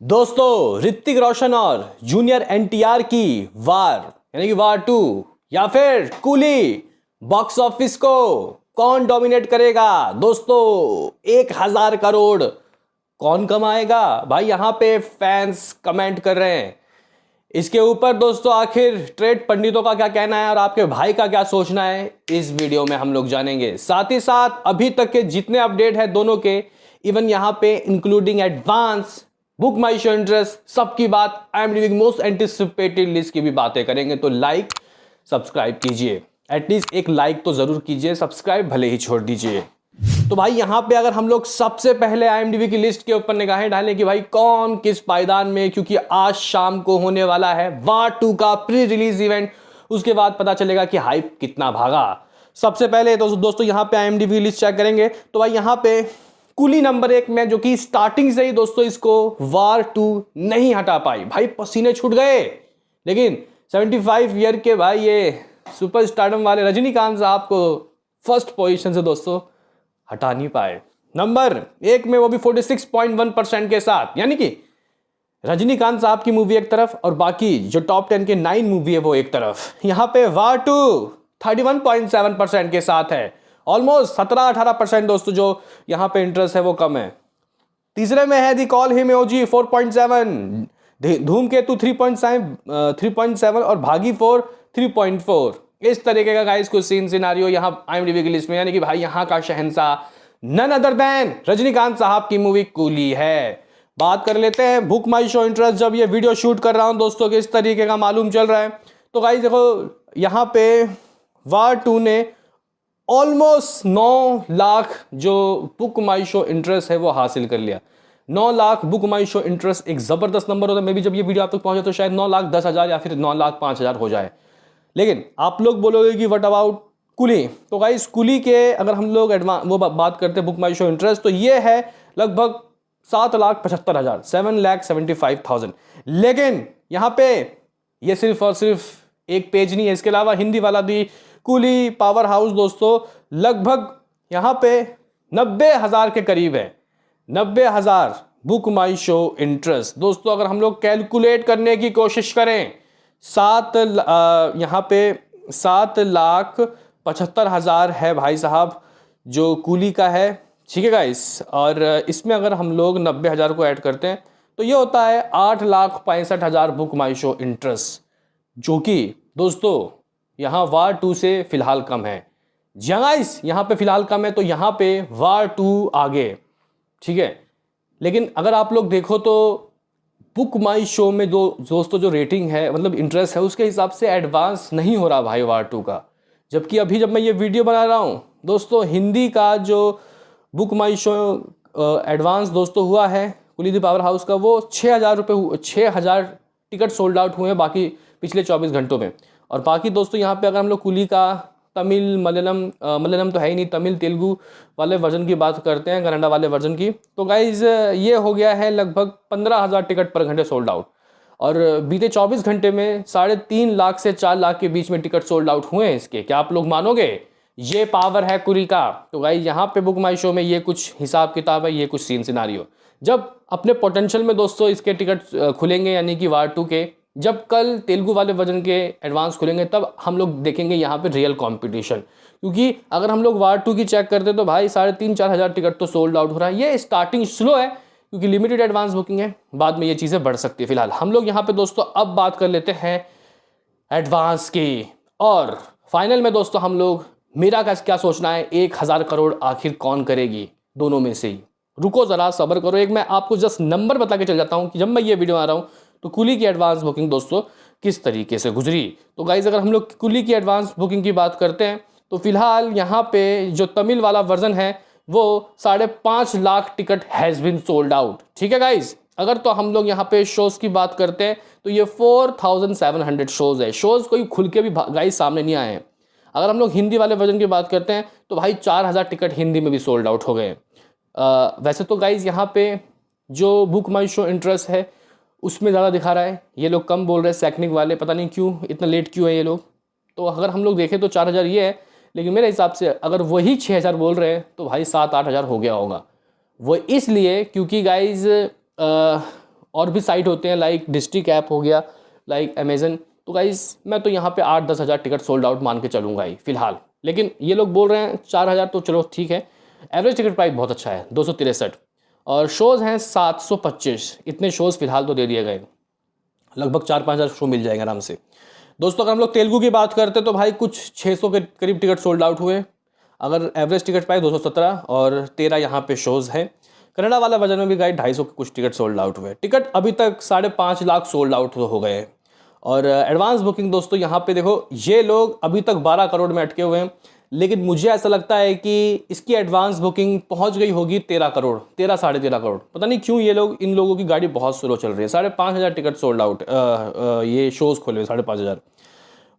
दोस्तों ऋतिक रोशन और जूनियर एनटीआर की वार यानी कि वार 2 या फिर कूली बॉक्स ऑफिस को कौन डोमिनेट करेगा। दोस्तों 1,000 करोड़ कौन कमाएगा भाई, यहां पे फैंस कमेंट कर रहे हैं। इसके ऊपर दोस्तों आखिर ट्रेड पंडितों का क्या कहना है और आपके भाई का क्या सोचना है, इस वीडियो में हम लोग जानेंगे। साथ ही साथ अभी तक के जितने अपडेट है दोनों के, इवन यहां पे इंक्लूडिंग एडवांस बुक माई शो इंटरेस्ट, सबकी बात IMDb मोस्ट एंटिसिपेटेड लिस्ट की भी बातें करेंगे। तो लाइक सब्सक्राइब कीजिए, एटलीस्ट एक लाइक तो जरूर कीजिए, सब्सक्राइब भले ही छोड़ दीजिए। तो भाई यहां पे अगर हम लोग सबसे पहले IMDb की लिस्ट के ऊपर निगाहें डालें कि भाई कौन किस पायदान में, क्योंकि आज शाम को होने वाला है वार 2 का प्री रिलीज इवेंट, उसके बाद पता चलेगा कि हाइप कितना भागा। सबसे पहले दोस्तों यहां पे IMDb की लिस्ट चेक करेंगे तो भाई यहां पे कूली नंबर 1 में, जो कि स्टार्टिंग से ही दोस्तों इसको वार 2 नहीं हटा पाई। भाई पसीने छूट गए, लेकिन 75 ईयर के भाई ये सुपर स्टारडम वाले रजनीकांत साहब को फर्स्ट पोजीशन से दोस्तों हटा नहीं पाए। नंबर 1 में वो भी 46.1% के साथ, यानी कि रजनीकांत साहब की मूवी एक तरफ और बाकी जो टॉप 10 के 9 मूवी है वो एक तरफ। यहां पे वार 2 31.7% के साथ है। ऑलमोस्ट 17-18% दोस्तों जो यहां पे इंटरेस्ट है वो कम है। तीसरे में है दी कॉल हिम ओजी 4.7, धूमकेतु 3.7 और भागी 4 3.4। इस तरीके का गाइस कुछ सीन सिनारियो यहां IMDb की लिस्ट में, यानी कि भाई यहां का शहंशाह नन अदर देन रजनीकांत साहब की मूवी कूली है। बात कर लेते हैं बुक माई शो इंटरेस्ट। जब ये वीडियो शूट कर रहा हूं दोस्तों किस तरीके का मालूम चल रहा है, तो गाइस देखो यहां पे वार 2 ने ऑलमोस्ट 9 लाख जो बुक माई शो इंटरेस्ट है वो हासिल कर लिया। 9 लाख बुक माई शो इंटरेस्ट एक जबरदस्त नंबर होता है। मे भी जब ये वीडियो आप तक पहुंचे तो शायद 9,10,000 या फिर 9,05,000 हो जाए। लेकिन आप लोग बोलोगे कि व्हाट अबाउट कुली, तो गाइस कुली के अगर हम लोग वो बात करते हैं बुक माई शो इंटरेस्ट, तो ये है लगभग 7,75,000, 7,75,000। लेकिन यहां पे ये सिर्फ और सिर्फ एक पेज नहीं है, इसके अलावा हिंदी वाला भी कूली पावर हाउस दोस्तों लगभग यहां पे 90,000 के करीब है। 90,000 बुक माई शो इंटरेस्ट दोस्तों। अगर हम लोग कैलकुलेट करने की कोशिश करें, यहां पे 7,75,000 है भाई साहब जो कूली का है, ठीक है गाइस। और इसमें अगर हम लोग 90,000 को ऐड करते हैं तो ये होता है 8,65,000 बुक माई शो इंटरेस्ट, जो कि दोस्तों यहां वार 2 से फिलहाल कम है। गाइस यहां पे फिलहाल कम है तो यहां पे वार 2 आगे, ठीक है। लेकिन अगर आप लोग देखो तो बुक माई शो में दोस्तों जो रेटिंग है, मतलब इंटरेस्ट है, उसके हिसाब से एडवांस नहीं हो रहा भाई वार 2 का। जबकि अभी जब मैं ये वीडियो बना रहा हूं दोस्तों, हिंदी का जो बुक माई शो एडवांस दोस्तों हुआ है कुली दी पावर हाउस का, वो 6,000 टिकट सोल्ड आउट हुए हैं बाकी पिछले 24 घंटों में। और बाकी दोस्तों यहाँ पे अगर हम लोग कुली का तमिल मलयालम तो है ही नहीं, तमिल तेलुगु वाले वर्जन की बात करते हैं, कन्नड़ा वाले वर्जन की, तो गाइज ये हो गया है लगभग 15,000 टिकट पर घंटे सोल्ड आउट। और बीते 24 घंटे में 3.5 लाख से 4 लाख के बीच में टिकट सोल्ड आउट हुए हैं इसके। क्या आप लोग मानोगे ये पावर है कुली का? तो गाइज यहाँ पे बुक माई शो में ये कुछ हिसाब किताब है, ये कुछ सीन सिनारियो। जब अपने पोटेंशियल में दोस्तों इसके टिकट खुलेंगे, यानी कि वार 2 के, जब कल तेलुगु वाले वर्जन के एडवांस खुलेंगे, तब हम लोग देखेंगे यहाँ पे रियल कंपटीशन। क्योंकि अगर हम लोग वार 2 की चेक करते तो भाई 3,500-4,000 टिकट तो सोल्ड आउट हो रहा है। ये स्टार्टिंग स्लो है क्योंकि लिमिटेड एडवांस बुकिंग है, बाद में ये चीज़ें बढ़ सकती है। फिलहाल हम लोग यहाँ पे दोस्तों अब बात कर लेते हैं एडवांस की, और फाइनल में दोस्तों हम लोग मेरा क्या सोचना है, 1,000 करोड़ आखिर कौन करेगी दोनों में से ही। रुको ज़रा सब्र करो, एक मैं आपको जस्ट नंबर बता के चल जाता हूँ कि जब मैं ये वीडियो आ रहा हूँ तो कुली की एडवांस बुकिंग दोस्तों किस तरीके से गुजरी। तो गाइज अगर हम लोग कुली की एडवांस बुकिंग की बात करते हैं तो फिलहाल यहाँ पे जो तमिल वाला वर्जन है वो 5.5 lakh ticket has been sold out, ठीक है गाइज। अगर तो हम लोग यहाँ पे शोज़ की बात करते हैं तो ये 4,700 शोज़ है। शोज़ कोई खुल के भी गाइज सामने नहीं आए हैं। अगर हम लोग हिंदी वाले वर्जन की बात करते हैं तो भाई 4,000 टिकट हिंदी में भी सोल्ड आउट हो गए। वैसे तो गाइज यहाँ पे जो बुक माई शो इंटरेस्ट है उसमें ज़्यादा दिखा रहा है, ये लोग कम बोल रहे हैं सैकनिक वाले, पता नहीं क्यों इतना लेट क्यों है ये लोग। तो अगर हम लोग देखें तो 4,000 ये है, लेकिन मेरे हिसाब से अगर वही 6,000 बोल रहे हैं तो भाई 7-8 हज़ार हो गया होगा। वो इसलिए क्योंकि गाइज और भी साइट होते हैं लाइक डिस्ट्रिक्ट ऐप हो गया, लाइक अमेजन। तो गाइस मैं तो यहाँ पे 8-10 हज़ार टिकट सोल्ड आउट मान के चलूँगा ही फिलहाल। लेकिन ये लोग बोल रहे हैं 4 हज़ार, तो चलो ठीक है। एवरेज टिकट प्राइस बहुत अच्छा है 263, और शोज़ हैं 725। इतने शोज़ फिलहाल तो दे दिए गए, लगभग 4-5 हज़ार शो मिल जाएंगे आराम से। दोस्तों अगर हम लोग तेलुगु की बात करते तो भाई कुछ 600 के करीब टिकट सोल्ड आउट हुए। अगर एवरेज टिकट प्राइस 217 और 13 यहाँ पे शोज़ हैं। कन्नड़ा वाला वर्जन में भी गाइड 250 के कुछ टिकट सोल्ड आउट हुए। टिकट अभी तक 5.5 लाख सोल्ड आउट हो गए हैं। और एडवांस बुकिंग दोस्तों यहाँ पे देखो, ये लोग अभी तक 12 करोड़ में अटके हुए हैं, लेकिन मुझे ऐसा लगता है कि इसकी एडवांस बुकिंग पहुँच गई होगी 13 करोड़, 13-13.5 करोड़। पता नहीं क्यों ये लोग, इन लोगों की गाड़ी बहुत स्लो चल रही है। 5.5 हज़ार टिकट सोल्ड आउट, ये शोज़ खोले 5.5 हज़ार।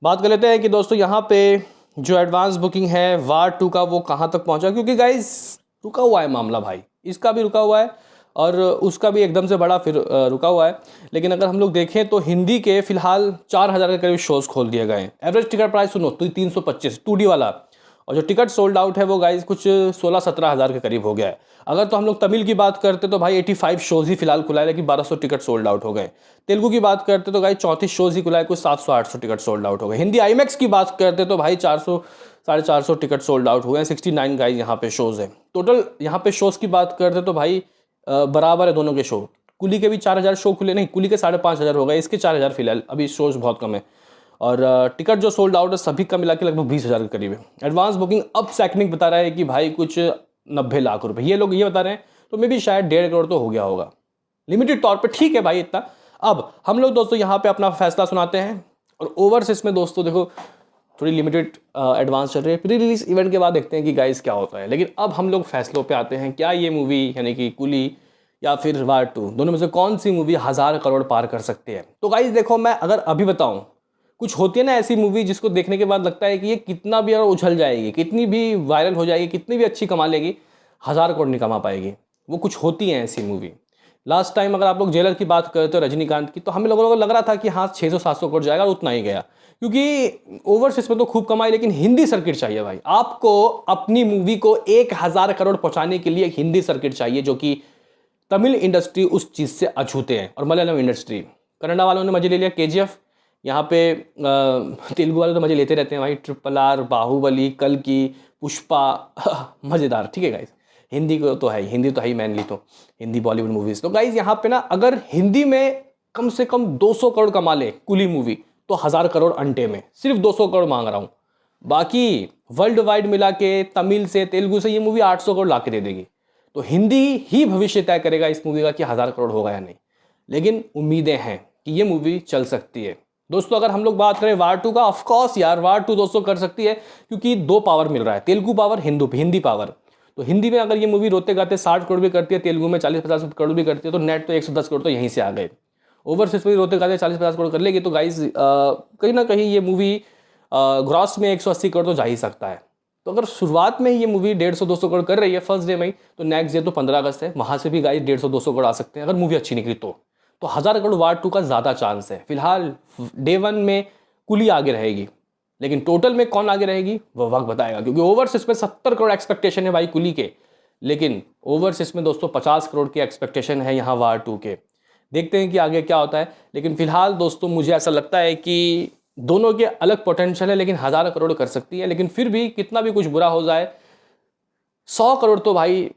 बात कर लेते हैं कि दोस्तों यहाँ पे जो एडवांस बुकिंग है वार 2 का, वो कहाँ तक पहुँचा, क्योंकि गाइस रुका हुआ है मामला भाई, इसका भी रुका हुआ है और उसका भी एकदम से बड़ा फिर रुका हुआ है। लेकिन अगर हम लोग देखें तो हिंदी के फिलहाल 4 हज़ार के करीब शोज़ खोल दिए गए हैं। एवरेज टिकट प्राइस सुनो तो 325 2D वाला, और जो टिकट सोल्ड आउट है वो गाइस कुछ 16-17 हज़ार के करीब हो गया है। अगर तो हम लोग तमिल की बात करते तो भाई 85 शोज़ ही फिलहाल खुला है, लेकिन 1200 टिकट सोल्ड आउट हो गए। तेलुगु की बात करते तो भाई 34 शोज़ ही खुला है, कुछ 700-800 टिकट सोल्ड आउट हो गए। हिंदी आईमैक्स की बात करते तो भाई 400-450 टिकट सोल्ड आउट हुए हैं। 69 गाइस यहाँ पे शोज़ है टोटल। यहाँ पे शोज़ की बात करते तो भाई बराबर है दोनों के शो। कुली के भी 4 हज़ार शो खुले, नहीं कुली के 5.5 हज़ार हो गए, इसके 4 हज़ार फिलहाल, अभी शोज़ बहुत कम है। और टिकट जो सोल्ड आउट है सभी का मिला के लगभग 20 हज़ार के करीब है। एडवांस बुकिंग अब सैकनिक बता रहा है कि भाई कुछ 90 लाख रुपए, ये लोग ये बता रहे हैं, तो मे भी शायद 1.5 करोड़ तो हो गया होगा लिमिटेड तौर पे। ठीक है भाई इतना। अब हम लोग दोस्तों यहाँ पे अपना फैसला सुनाते हैं, और ओवरसीज में दोस्तों देखो थोड़ी लिमिटेड एडवांस चल रही है। प्री रिलीज इवेंट के बाद देखते हैं कि गाइस क्या होता है। लेकिन अब हम लोग फैसलों पे आते हैं, क्या ये मूवी यानी कि कुली या फिर वार 2, दोनों में से कौन सी मूवी 1000 करोड़ पार कर सकती है। तो गाइस देखो, मैं अगर अभी बताऊं, कुछ होती है ना ऐसी मूवी जिसको देखने के बाद लगता है कि ये कितना भी अगर उछल जाएगी, कितनी भी वायरल हो जाएगी, कितनी भी अच्छी कमा लेगी, 1000 करोड़ नहीं कमा पाएगी। वो कुछ होती हैं ऐसी मूवी। लास्ट टाइम अगर आप लोग जेलर की बात करते हो रजनीकांत की, तो हमें लोगों को लग रहा था कि हाँ 600-700 करोड़ जाएगा, और उतना ही गया, क्योंकि ओवरसीज में तो खूब कमाई, लेकिन हिंदी सर्किट चाहिए भाई। आपको अपनी मूवी को 1000 करोड़ पहुंचाने के लिए एक हिंदी सर्किट चाहिए, जो कि तमिल इंडस्ट्री उस चीज़ से अछूते हैं, और मलयालम इंडस्ट्री। कन्नड़ा वालों ने मजे ले लिया KGF, यहाँ पे तेलुगु वाले तो मजे लेते रहते हैं भाई, RRR, बाहुबली, कल्कि, पुष्पा मज़ेदार। ठीक है गाइस, हिंदी को तो है, हिंदी तो है ही मैनली, तो हिंदी बॉलीवुड मूवीज़। तो गाइस यहाँ पे ना, अगर हिंदी में कम से कम 200 करोड़ कमा ले कुली मूवी, तो 1000 करोड़ अंटे में, सिर्फ 200 करोड़ मांग रहा हूँ। बाकी वर्ल्ड वाइड मिला के तमिल से तेलुगु से ये मूवी 800 करोड़ ला के दे देगी। तो हिंदी ही भविष्य तय करेगा इस मूवी का कि 1000 करोड़ होगा या नहीं। लेकिन उम्मीदें हैं कि ये मूवी चल सकती है। दोस्तों अगर हम लोग बात करें वार 2 का, ऑफकोर्स यार वार 2 दोस्तों कर सकती है, क्योंकि 2 पावर मिल रहा है, तेलुगु पावर, हिंदी पावर। तो हिंदी में अगर ये मूवी रोते गाते 60 करोड़ भी करती है, तेलुगु में 40-50 करोड़ भी करती है, तो नेट तो 110 करोड़ तो यहीं से आ गए। ओवरसीज में रोते गाते 40-50 करोड़ कर लेगी, तो गाइस कहीं ना कहीं ये मूवी ग्रॉस में 180 करोड़ तो जा ही सकता है। तो अगर शुरुआत में ही ये मूवी 150-200 करोड़ कर रही है फर्स्ट डे में ही, तो नेक्स्ट डे तो 15 अगस्त है, वहाँ से भी गाइस 150-200 करोड़ आ सकते हैं अगर मूवी अच्छी निकली तो 1000 करोड़ वार 2 का ज़्यादा चांस है। फिलहाल डे 1 में कुली आगे रहेगी, लेकिन टोटल में कौन आगे रहेगी वो वक्त बताएगा, क्योंकि ओवरसीज में 70 करोड़ एक्सपेक्टेशन है भाई कुली के, लेकिन ओवरसीज में दोस्तों 50 करोड़ की एक्सपेक्टेशन है यहाँ वार 2 के। देखते हैं कि आगे क्या होता है। लेकिन फिलहाल दोस्तों मुझे ऐसा लगता है कि दोनों के अलग पोटेंशियल है, लेकिन 1000 करोड़ कर सकती है। लेकिन फिर भी कितना भी कुछ बुरा हो जाए, 100 करोड़ तो भाई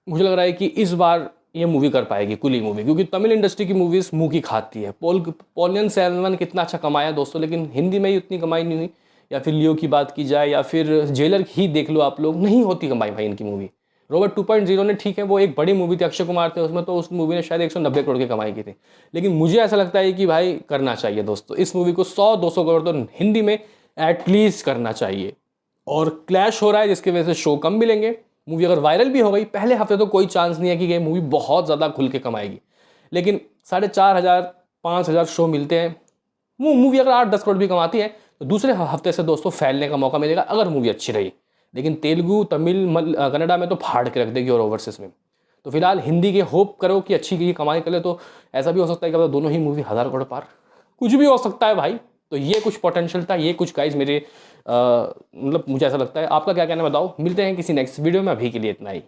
मुझे लग रहा है कि इस बार ये मूवी कर पाएगी कुली मूवी, क्योंकि तमिल इंडस्ट्री की मूवीज मुंह की खाती है। पोलियन सेल्वन कितना अच्छा कमाया दोस्तों, लेकिन हिंदी में ही उतनी कमाई नहीं हुई। या फिर लियो की बात की जाए, या फिर जेलर ही देख लो आप लोग, नहीं होती कमाई भाई इनकी मूवी। रोबोट 2.0 ने, ठीक है वो एक बड़ी मूवी थी, अक्षय कुमार थे उसमें, तो उस मूवी ने शायद 190 करोड़ की कमाई की थी। लेकिन मुझे ऐसा लगता है कि भाई करना चाहिए दोस्तों इस मूवी को 100-200 करोड़ तो हिंदी में एटलीस्ट करना चाहिए। और क्लैश हो रहा है जिसकी वजह से शो कम मिलेंगे। मूवी अगर वायरल भी हो गई पहले हफ्ते तो कोई चांस नहीं है कि ये मूवी बहुत ज़्यादा खुल के कमाएगी, लेकिन 4500-5000 शो मिलते हैं। वो मूवी अगर 8-10 करोड़ भी कमाती है तो दूसरे हफ्ते से दोस्तों फैलने का मौका मिलेगा अगर मूवी अच्छी रही। लेकिन तेलुगु, तमिल, कन्नड़ा में तो फाड़ के रख देगी, और ओवरसीज में तो फिलहाल हिंदी के होप करो कि अच्छी की कमाई करे। तो ऐसा भी हो सकता है कि दोनों ही मूवी 1000 करोड़ पार, कुछ भी हो सकता है भाई। तो ये कुछ पोटेंशियल था, ये कुछ गाइस मेरे मतलब मुझे ऐसा लगता है। आपका क्या कहना बताओ। मिलते हैं किसी नेक्स्ट वीडियो में, अभी के लिए इतना ही।